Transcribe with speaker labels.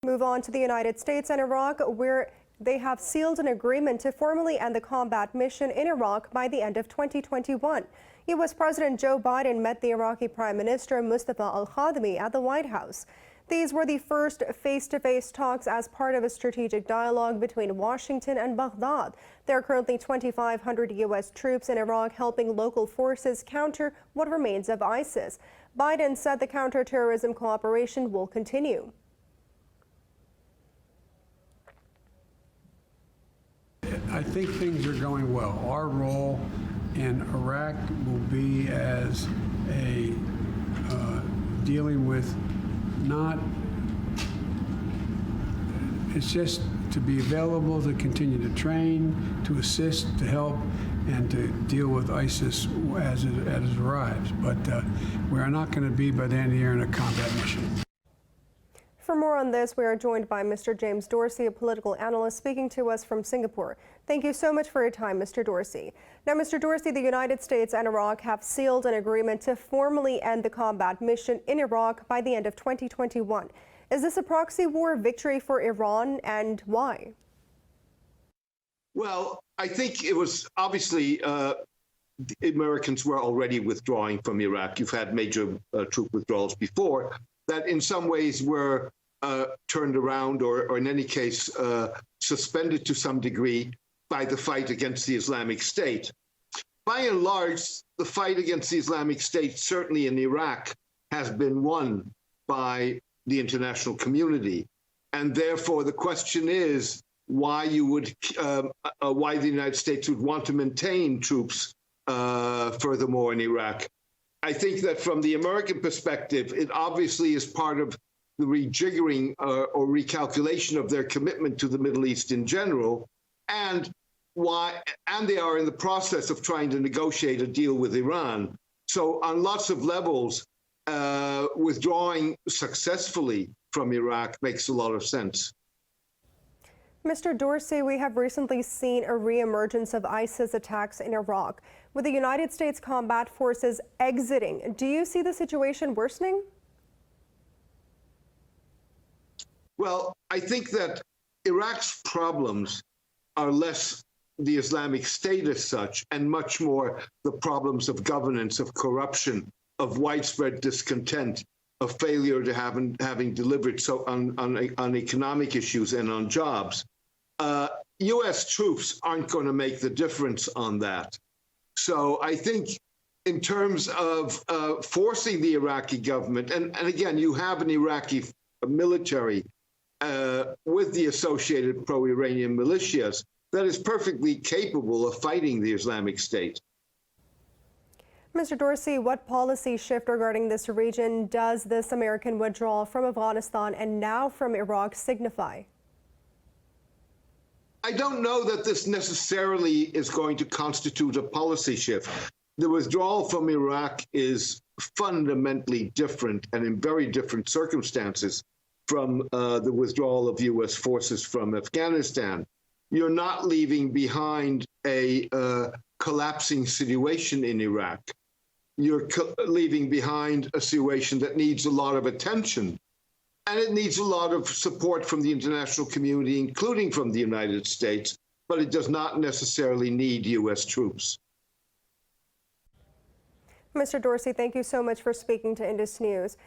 Speaker 1: Move on to the United States and Iraq, where they have sealed an agreement to formally end the combat mission in Iraq by the end of 2021. U.S. President Joe Biden met the Iraqi Prime Minister Mustafa al-Kadhimi at the White House. These were the first face-to-face talks as part of a strategic dialogue between Washington and Baghdad. There are currently 2,500 U.S. troops in Iraq helping local forces counter what remains of ISIS. Biden said the counter-terrorism cooperation will continue.
Speaker 2: I think things are going well. Our role in Iraq will be as a dealing with it's just to be available to continue to train, to assist, to help, and to deal with ISIS as it arrives. But we are not going to be by the end of the year in a combat mission.
Speaker 1: For more on this, we are joined by Mr. James Dorsey, a political analyst, speaking to us from Singapore. Thank you so much for your time, Mr. Dorsey. Now, Mr. Dorsey, the United States and Iraq have sealed an agreement to formally end the combat mission in Iraq by the end of 2021. Is this a proxy war victory for Iran, and why?
Speaker 3: Well, I think it was obviously the Americans were already withdrawing from Iraq. You've had major troop withdrawals before that in some ways were turned around or in any case suspended to some degree by the fight against the Islamic State. By and large, the fight against the Islamic State, certainly in Iraq, has been won by the international community. And therefore, the question is why why the United States would want to maintain troops furthermore in Iraq. I think that from the American perspective, it obviously is part of the rejiggering or recalculation of their commitment to the Middle East in general, and they are in the process of trying to negotiate a deal with Iran. So on lots of levels, withdrawing successfully from Iraq makes a lot of sense.
Speaker 1: Mr. Dorsey, we have recently seen a reemergence of ISIS attacks in Iraq. With the United States combat forces exiting, do you see the situation worsening?
Speaker 3: Well, I think that Iraq's problems are less the Islamic State as such, and much more the problems of governance, of corruption, of widespread discontent, of failure to having delivered so on economic issues and on jobs. U.S. troops aren't going to make the difference on that. So I think in terms of forcing the Iraqi government, and again, you have an Iraqi military with the associated pro-Iranian militias that is perfectly capable of fighting the Islamic State.
Speaker 1: Mr. Dorsey, what policy shift regarding this region does this American withdrawal from Afghanistan and now from Iraq signify?
Speaker 3: I don't know that this necessarily is going to constitute a policy shift. The withdrawal from Iraq is fundamentally different and in very different circumstances from the withdrawal of U.S. forces from Afghanistan. You're not leaving behind a collapsing situation in Iraq. You're leaving behind a situation that needs a lot of attention, and it needs a lot of support from the international community, including from the United States, but it does not necessarily need U.S. troops.
Speaker 1: Mr. Dorsey, thank you so much for speaking to Indus News.